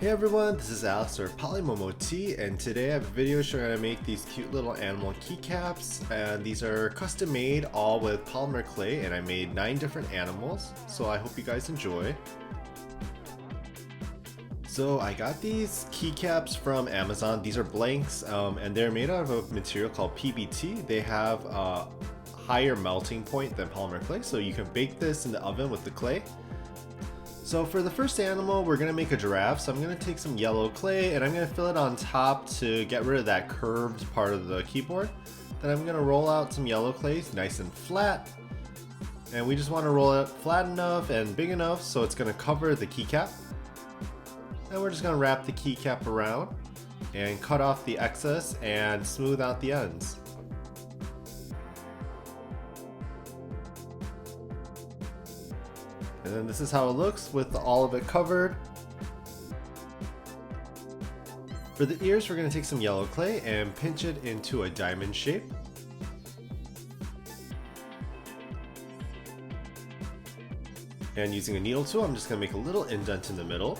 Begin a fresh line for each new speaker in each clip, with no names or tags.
Hey everyone, this is Alex or PolymomoTea, and today I have a video showing how to make these cute little animal keycaps, and these are custom made all with polymer clay, and I made 9 different animals, so I hope you guys enjoy. So I got these keycaps from Amazon. These are blanks, and they're made out of a material called PBT. They have a higher melting point than polymer clay, so you can bake this in the oven with the clay. So for the first animal, we're gonna make a giraffe. So I'm gonna take some yellow clay and I'm gonna fill it on top to get rid of that curved part of the keyboard. Then I'm gonna roll out some yellow clay, nice and flat. And we just wanna roll it flat enough and big enough so it's gonna cover the keycap. And we're just gonna wrap the keycap around and cut off the excess and smooth out the ends. And then this is how it looks with all of it covered. For the ears, we're going to take some yellow clay and pinch it into a diamond shape. And using a needle tool, I'm just going to make a little indent in the middle.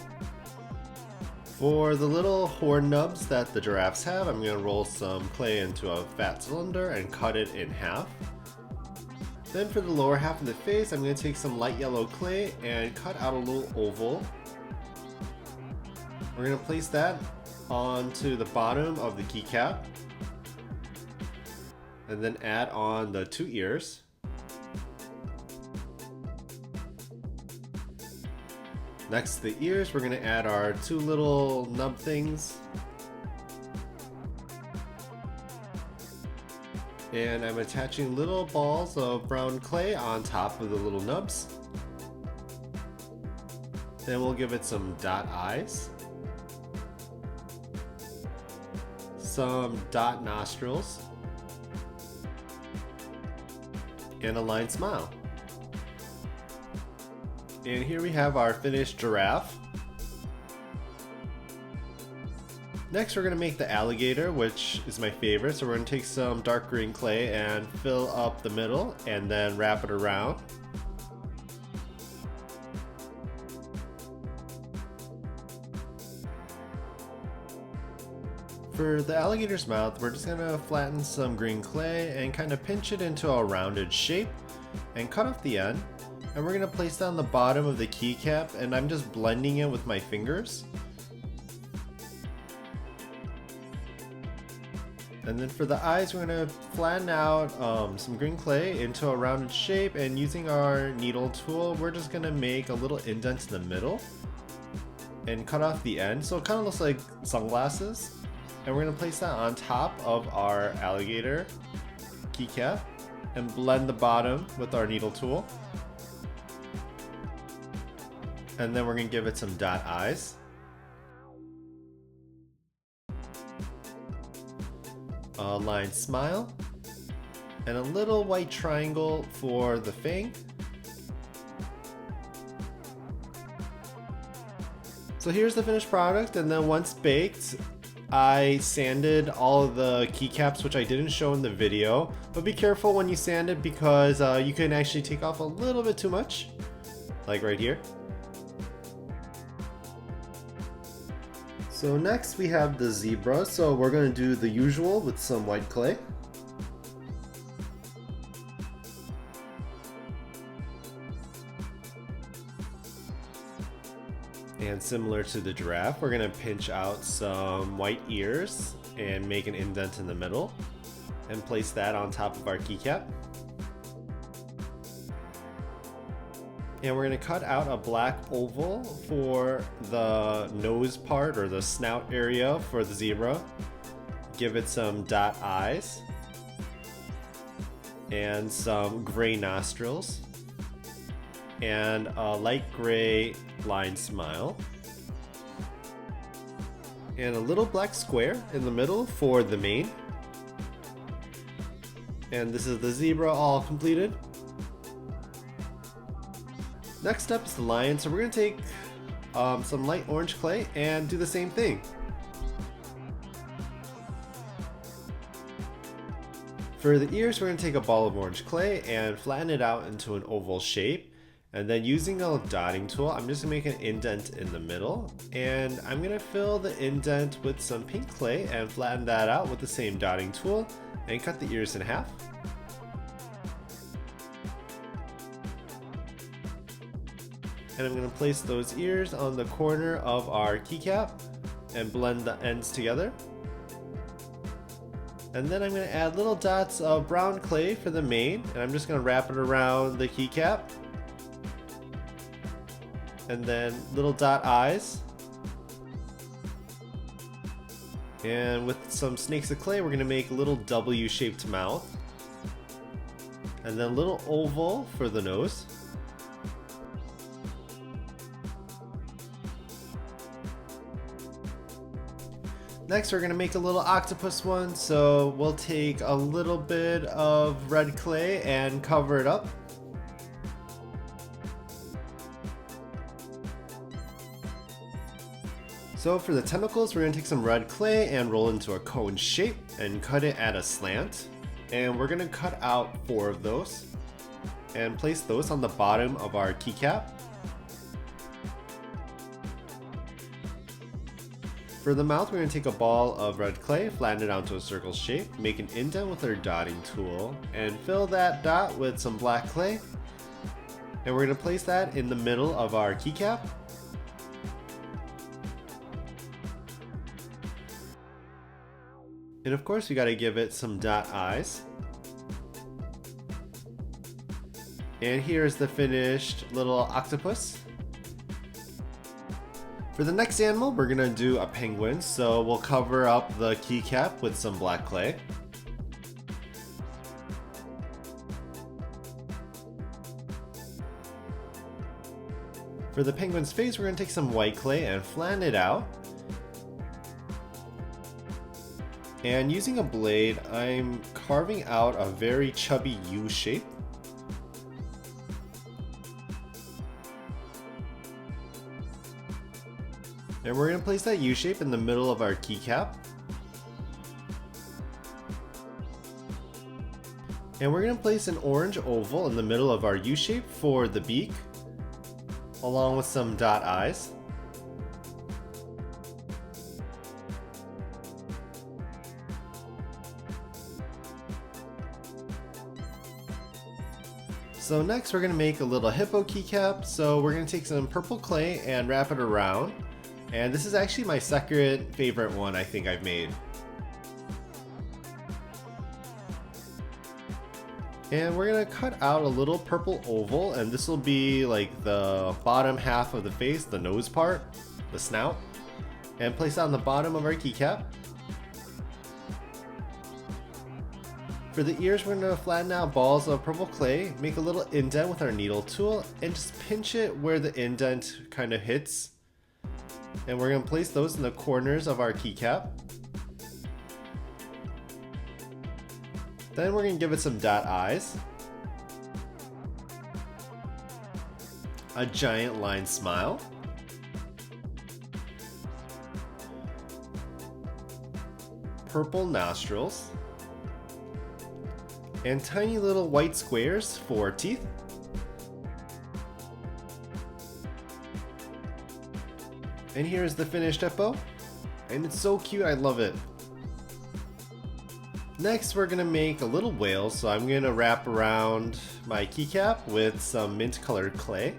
For the little horn nubs that the giraffes have, I'm going to roll some clay into a fat cylinder and cut it in half. Then for the lower half of the face, I'm going to take some light yellow clay and cut out a little oval. We're going to place that onto the bottom of the keycap and then add on the 2 ears. Next to the ears, we're going to add our 2 little nub things. And I'm attaching little balls of brown clay on top of the little nubs. Then we'll give it some dot eyes, some dot nostrils, and a line smile. And here we have our finished giraffe. Next we're going to make the alligator, which is my favorite. So we're going to take some dark green clay and fill up the middle and then wrap it around. For the alligator's mouth, we're just going to flatten some green clay and kind of pinch it into a rounded shape and cut off the end. And we're going to place that on the bottom of the keycap, and I'm just blending it with my fingers. And then for the eyes, we're going to flatten out some green clay into a rounded shape, and using our needle tool, we're just going to make a little indent in the middle and cut off the end so it kind of looks like sunglasses. And we're going to place that on top of our alligator keycap and blend the bottom with our needle tool. And then we're going to give it some dot eyes. A line smile, and a little white triangle for the fang. So here's the finished product, and then once baked, I sanded all of the keycaps, which I didn't show in the video, but be careful when you sand it because you can actually take off a little bit too much, like right here. So next we have the zebra, so we're going to do the usual with some white clay. And similar to the giraffe, we're going to pinch out some white ears and make an indent in the middle and place that on top of our keycap. And we're going to cut out a black oval for the nose part or the snout area for the zebra. Give it some dot eyes and some gray nostrils and a light gray line smile. And a little black square in the middle for the mane. And this is the zebra all completed. Next up is the lion, so we're going to take some light orange clay and do the same thing. For the ears, we're going to take a ball of orange clay and flatten it out into an oval shape And then using a dotting tool, I'm just gonna make an indent in the middle, and I'm gonna fill the indent with some pink clay and flatten that out with the same dotting tool and cut the ears in half. And I'm gonna place those ears on the corner of our keycap and blend the ends together. And then I'm gonna add little dots of brown clay for the mane, and I'm just gonna wrap it around the keycap. And then little dot eyes. And with some snakes of clay, we're gonna make a little W-shaped mouth. And then a little oval for the nose. Next, we're gonna make a little octopus one, so we'll take a little bit of red clay and cover it up. So for the tentacles, we're gonna take some red clay and roll into a cone shape and cut it at a slant. And we're gonna cut out 4 of those and place those on the bottom of our keycap. For the mouth, we're gonna take a ball of red clay, flatten it out to a circle shape, make an indent with our dotting tool, and fill that dot with some black clay. And we're gonna place that in the middle of our keycap. And of course, we gotta give it some dot eyes. And here's the finished little octopus. For the next animal, we're gonna do a penguin, so we'll cover up the keycap with some black clay. For the penguin's face, we're gonna take some white clay and flatten it out. And using a blade, I'm carving out a very chubby U shape. And we're going to place that U shape in the middle of our keycap. And we're going to place an orange oval in the middle of our U shape for the beak, along with some dot eyes. So next we're going to make a little hippo keycap, so we're going to take some purple clay and wrap it around. And this is actually my second favorite one I think I've made. And we're going to cut out a little purple oval, and this will be like the bottom half of the face, the nose part, the snout, and place that on the bottom of our keycap. For the ears, we're going to flatten out balls of purple clay, make a little indent with our needle tool, and just pinch it where the indent kind of hits. And we're going to place those in the corners of our keycap. Then we're going to give it some dot eyes, a giant line smile, purple nostrils, and tiny little white squares for teeth. And here's the finished hippo, and it's so cute, I love it. Next we're gonna make a little whale, so I'm gonna wrap around my keycap with some mint colored clay.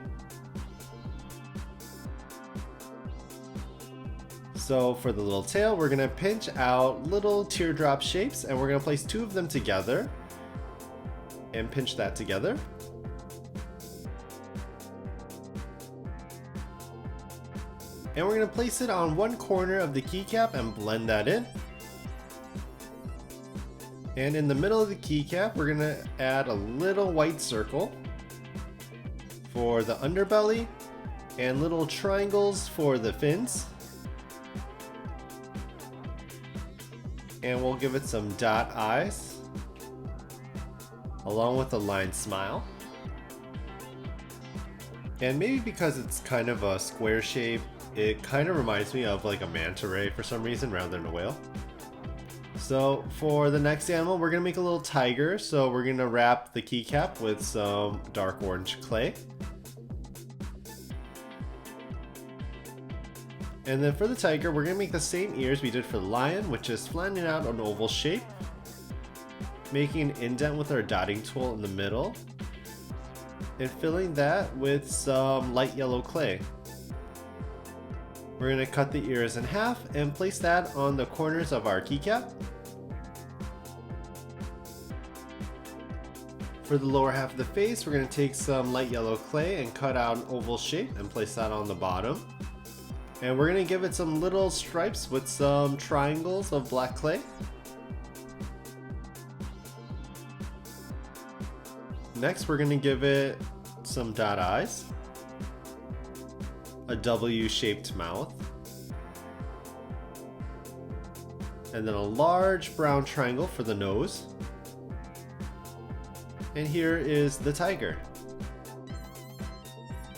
So for the little tail, we're gonna pinch out little teardrop shapes, and we're gonna place 2 of them together and pinch that together. And we're going to place it on one corner of the keycap and blend that in. And in the middle of the keycap, we're going to add a little white circle for the underbelly and little triangles for the fins. And we'll give it some dot eyes along with a line smile. And maybe because it's kind of a square shape, it kind of reminds me of like a manta ray for some reason rather than a whale. So for the next animal, we're gonna make a little tiger. So we're gonna wrap the keycap with some dark orange clay. And then for the tiger, we're gonna make the same ears we did for the lion, which is flattening out an oval shape, making an indent with our dotting tool in the middle, and filling that with some light yellow clay. We're gonna cut the ears in half and place that on the corners of our keycap. For the lower half of the face, we're gonna take some light yellow clay and cut out an oval shape and place that on the bottom. And we're gonna give it some little stripes with some triangles of black clay. Next, we're gonna give it some dot eyes, a W-shaped mouth, and then a large brown triangle for the nose. And here is the tiger.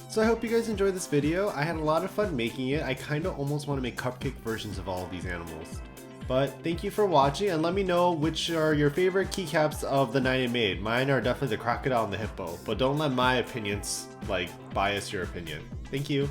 So I hope you guys enjoyed this video. I had a lot of fun making it. I kind of almost want to make cupcake versions of all of these animals. But thank you for watching, and let me know which are your favorite keycaps of the night I made. Mine are definitely the crocodile and the hippo, but don't let my opinions bias your opinion. Thank you.